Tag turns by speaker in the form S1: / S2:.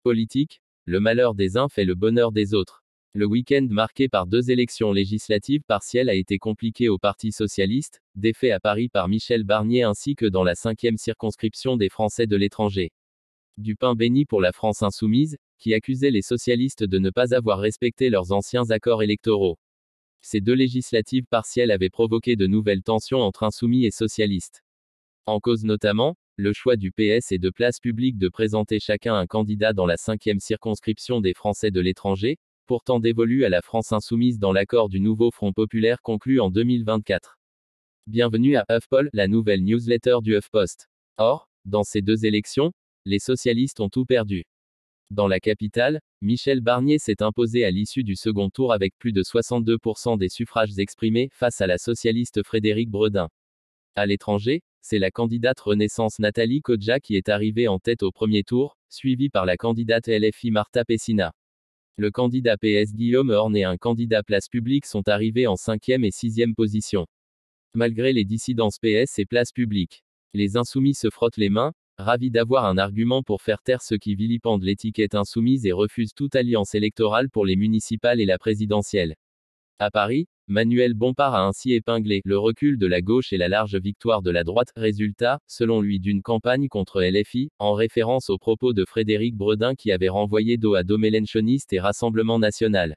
S1: Politique, le malheur des uns fait le bonheur des autres. Le week-end marqué par 2 élections législatives partielles a été compliqué au Parti socialiste, défait à Paris par Michel Barnier ainsi que dans la 5e circonscription des Français de l'étranger. Du pain béni pour la France insoumise, qui accusait les socialistes de ne pas avoir respecté leurs anciens accords électoraux. Ces 2 législatives partielles avaient provoqué de nouvelles tensions entre insoumis et socialistes. En cause notamment, le choix du PS et de Place Publique de présenter chacun un candidat dans la 5e circonscription des Français de l'étranger, pourtant dévolue à la France insoumise dans l'accord du nouveau Front populaire conclu en 2024. Bienvenue à HuffPoll, la nouvelle newsletter du HuffPost. Or, dans ces 2 élections, les socialistes ont tout perdu. Dans la capitale, Michel Barnier s'est imposé à l'issue du second tour avec plus de 62% des suffrages exprimés, face à la socialiste Frédérique Bredin. À l'étranger, c'est la candidate Renaissance Nathalie Kodja qui est arrivée en tête au premier tour, suivie par la candidate LFI Marta Pessina. Le candidat PS Guillaume Horn et un candidat Place Publique sont arrivés en 5e et 6e position. Malgré les dissidences PS et Place Publique, les insoumis se frottent les mains, ravis d'avoir un argument pour faire taire ceux qui vilipendent l'étiquette insoumise et refusent toute alliance électorale pour les municipales et la présidentielle. À Paris, Manuel Bompard a ainsi épinglé le recul de la gauche et la large victoire de la droite, résultat, selon lui, d'une campagne contre LFI, en référence aux propos de Frédérique Bredin qui avait renvoyé dos à dos mélenchoniste et Rassemblement national.